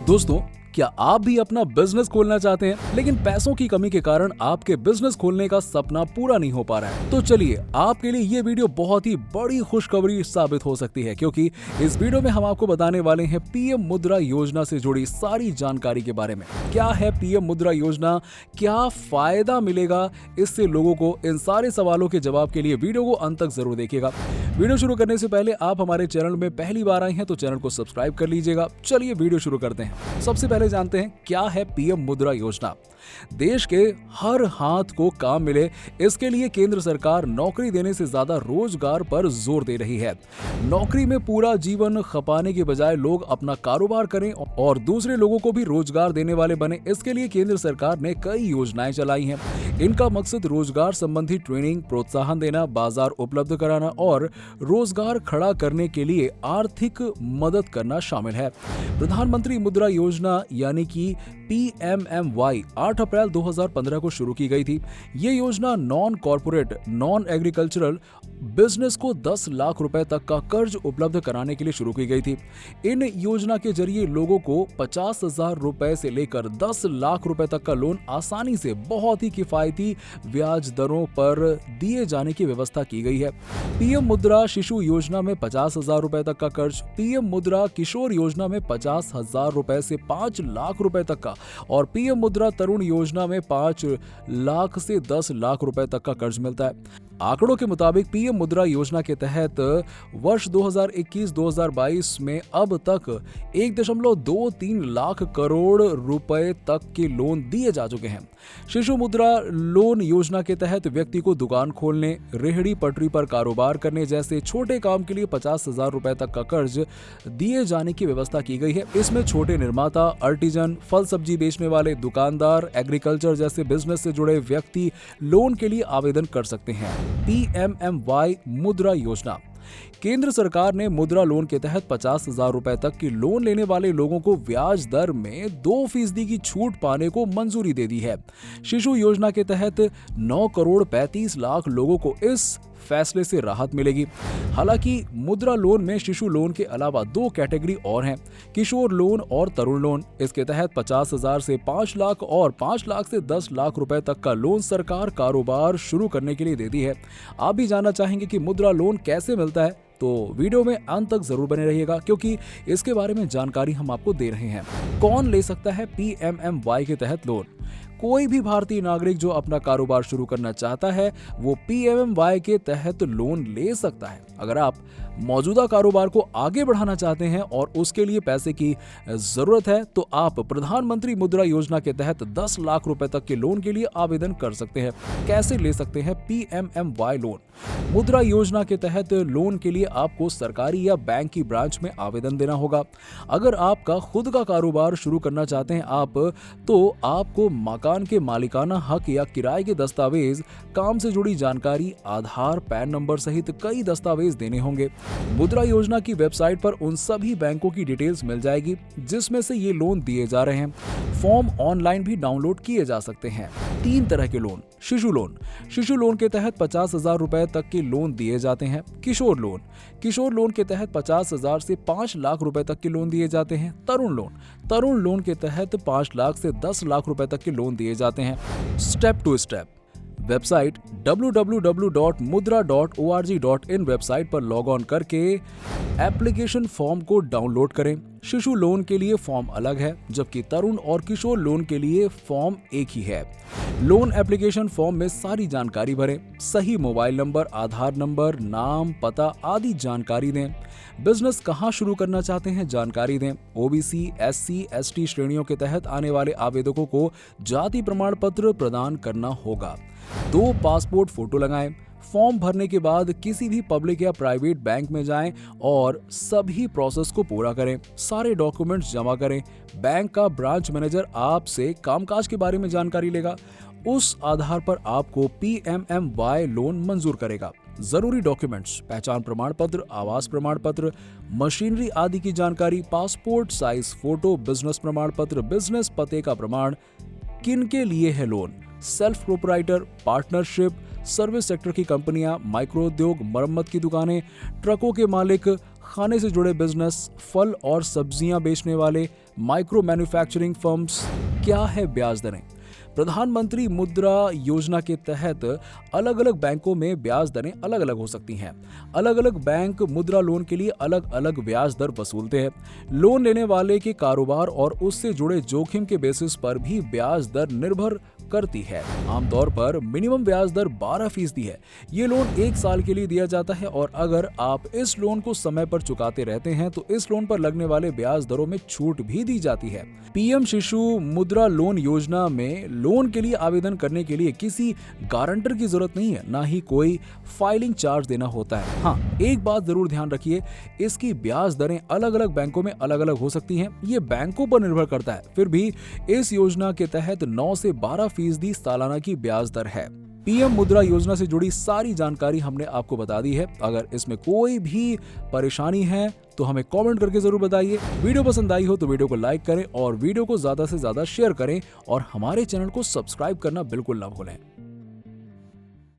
दोस्तों, क्या आप भी अपना बिजनेस खोलना चाहते हैं लेकिन पैसों की कमी के कारण आपके बिजनेस खोलने का सपना पूरा नहीं हो पा रहा है? तो चलिए, आपके लिए ये वीडियो बहुत ही बड़ी खुशखबरी साबित हो सकती है, क्योंकि इस वीडियो में हम आपको बताने वाले हैं पीएम मुद्रा योजना से जुड़ी सारी जानकारी के बारे में। क्या है पीएम मुद्रा योजना, क्या फायदा मिलेगा इससे लोगों को, इन सारे सवालों के जवाब के लिए वीडियो को अंत तक जरूर देखिएगा। वीडियो शुरू करने से पहले आप हमारे चैनल में पहली बार आए हैं तो चैनल को सब्सक्राइब कर लीजिएगा। चलिए वीडियो शुरू करते हैं। सबसे पहले जानते हैं क्या है पीएम मुद्रा योजना। देश के हर हाथ को काम मिले, इसके लिए केंद्र सरकार नौकरी देने से ज्यादा रोजगार पर जोर दे रही है। नौकरी में पूरा जीवन खपाने के बजाय लोग अपना कारोबार करें और दूसरे लोगों को भी रोजगार देने वाले बने, इसके लिए केंद्र सरकार ने कई योजनाएं चलाई हैं। इनका मकसद रोजगार संबंधी ट्रेनिंग, प्रोत्साहन देना, बाजार उपलब्ध कराना और रोजगार खड़ा करने के लिए आर्थिक मदद करना शामिल है। प्रधानमंत्री मुद्रा योजना यानी कि PMMY 8 अप्रैल 2015 को शुरू की गई थी। ये योजना non corporate, non agricultural business को 10 लाख रुपए तक का कर्ज उपलब्ध कराने के लिए शुरू की गई थी। इन योजना के जरिए लोगों को 50,000 रुपए से लेकर 10 लाख रुपए तक का लोन आसानी से बहुत ही किफायती ब्याज दरों पर दिए जाने की व्यवस्था की गई है। पीएम मुद्रा शिशु योजना में 50,000 रुपए तक का कर्ज, पीएम मुद्रा किशोर योजना में 50,000 रुपए से 5 लाख रुपए तक का और पीएम मुद्रा तरुण योजना में 5 लाख से 10 लाख रुपए तक का कर्ज मिलता है। आंकड़ों के मुताबिक पीएम मुद्रा योजना के तहत वर्ष 2021-2022 में अब तक 1.23 लाख करोड़ रुपए तक के लोन दिए जा चुके हैं। शिशु मुद्रा लोन योजना के तहत व्यक्ति को दुकान खोलने, रेहड़ी पटरी पर कारोबार करने जैसे छोटे काम के लिए 50,000 रुपए तक का कर्ज दिए जाने की व्यवस्था की गई है। इसमें छोटे निर्माता, आर्टिजन, फल सब्जी बेचने वाले दुकानदार, एग्रीकल्चर जैसे बिजनेस से जुड़े व्यक्ति लोन के लिए आवेदन कर सकते हैं। PMMY मुद्रा योजना। केंद्र सरकार ने मुद्रा लोन के तहत 50,000 रुपए तक की लोन लेने वाले लोगों को ब्याज दर में 2% की छूट पाने को मंजूरी दे दी है। शिशु योजना के तहत 9 करोड़ 35 लाख लोगों को इस फैसले से राहत मिलेगी। हालांकि मुद्रा लोन में शिशु लोन के अलावा 2 कैटेगरी और हैं, किशोर लोन और तरुण लोन। इसके तहत 50,000 से 5 लाख और 5 लाख से 10 लाख रुपए तक का लोन सरकार कारोबार शुरू करने के लिए देती है। आप भी जानना चाहेंगे कि मुद्रा लोन कैसे मिलता है, तो वीडियो में अंत तक जरूर बने रहिएगा, क्योंकि इसके बारे में जानकारी हम आपको दे रहे हैं। कौन ले सकता है PMMY के तहत लोन? कोई भी भारतीय नागरिक जो अपना कारोबार शुरू करना चाहता है वो PMMY के तहत लोन ले सकता है। अगर आप मौजूदा कारोबार को आगे बढ़ाना चाहते हैं और उसके लिए पैसे की जरूरत है तो आप प्रधानमंत्री मुद्रा योजना के तहत 10 लाख रुपए तक के लोन के लिए आवेदन कर सकते हैं। कैसे ले सकते हैं PMMY लोन? मुद्रा योजना के तहत लोन के लिए आपको सरकारी या बैंक की ब्रांच में आवेदन देना होगा। अगर आपका खुद का कारोबार शुरू करना चाहते हैं तो आपको मकान के मालिकाना हक या किराए के दस्तावेज, काम से जुड़ी जानकारी, आधार, पैन नंबर सहित कई दस्तावेज देने होंगे। मुद्रा योजना की वेबसाइट पर उन सभी बैंकों की डिटेल्स मिल जाएगी जिसमें से ये लोन दिए जा रहे हैं। फॉर्म ऑनलाइन भी डाउनलोड किए जा सकते हैं। 3 तरह के लोन। शिशु लोन। शिशु लोन के तहत 50,000 रुपए तक के लोन दिए जाते हैं। किशोर लोन। किशोर लोन के तहत 50,000 से 5 लाख रुपए तक के लोन दिए जाते हैं। तरुण लोन। तरुण लोन के तहत 5 लाख से 10 लाख रुपए तक के लोन दिए जाते हैं। Step to step. Website www.mudra.org.in website पर लॉग ऑन करके एप्लीकेशन फॉर्म को डाउनलोड करें। शिशु लोन के लिए फॉर्म अलग है, जबकि तरुण और किशोर लोन के लिए फॉर्म एक ही है। लोन एप्लीकेशन फॉर्म में सारी जानकारी भरें। सही मोबाइल नंबर, आधार नंबर, नाम, पता आदि जानकारी दें। बिजनेस कहां शुरू करना चाहते हैं जानकारी दें। OBC, SC, ST श्रेणियों के तहत आने वाले आवेदकों को जाति प्रमाण पत्र प्रदान करना होगा। 2 पासपोर्ट फोटो लगाएं। फॉर्म भरने के बाद किसी भी पब्लिक या प्राइवेट बैंक में जाएं और सभी प्रोसेस को पूरा करें। सारे डॉक्यूमेंट्स जमा करें। बैंक का ब्रांच मैनेजर आपसे कामकाज के बारे में जानकारी लेगा। उस आधार पर आपको PMMY लोन मंजूर करेगा। जरूरी डॉक्यूमेंट्स: पहचान प्रमाण पत्र, आवास प्रमाण पत्र, मशीनरी आदि की जानकारी, पासपोर्ट साइज फोटो, बिजनेस प्रमाण पत्र, बिजनेस पते का प्रमाण। किन के लिए है loan? Self proprietor, partnership, service sector की कंपनियां, माइक्रो उद्योग, मरम्मत की दुकानें, ट्रकों के मालिक, खाने से जुड़े बिजनेस, फल और सब्जियां बेचने वाले, माइक्रो मैन्युफैक्चरिंग फर्म्स। क्या है ब्याज दरें? प्रधानमंत्री मुद्रा योजना के तहत अलग अलग बैंकों में ब्याज दरें अलग अलग हो सकती हैं। अलग अलग बैंक मुद्रा लोन के लिए अलग अलग ब्याज दर वसूलते हैं। लोन लेने वाले के कारोबार और उससे जुड़े जोखिम के बेसिस पर भी ब्याज दर निर्भर करती है। आमतौर पर मिनिमम ब्याज दर 12% है। ये लोन 1 साल के लिए दिया जाता है और अगर आप इस लोन को समय पर चुकाते रहते हैं तो इस लोन पर लगने वाले ब्याज दरों में छूट भी दी जाती है। पीएम शिशु मुद्रा लोन योजना में लोन के लिए आवेदन करने के लिए किसी गारंटर की जरूरत नहीं है, ना ही कोई फाइलिंग चार्ज देना होता है। हाँ, एक बात जरूर ध्यान रखिए, इसकी ब्याज दरें अलग अलग बैंकों में अलग अलग हो सकती हैं। ये बैंकों पर निर्भर करता है। फिर भी इस योजना के तहत 9 से 12% सालाना की ब्याज दर है। पीएम मुद्रा योजना से जुड़ी सारी जानकारी हमने आपको बता दी है। अगर इसमें कोई भी परेशानी है तो हमें कमेंट करके जरूर बताइए। वीडियो पसंद आई हो तो वीडियो को लाइक करें और वीडियो को ज्यादा से ज्यादा शेयर करें और हमारे चैनल को सब्सक्राइब करना बिल्कुल ना भूलें।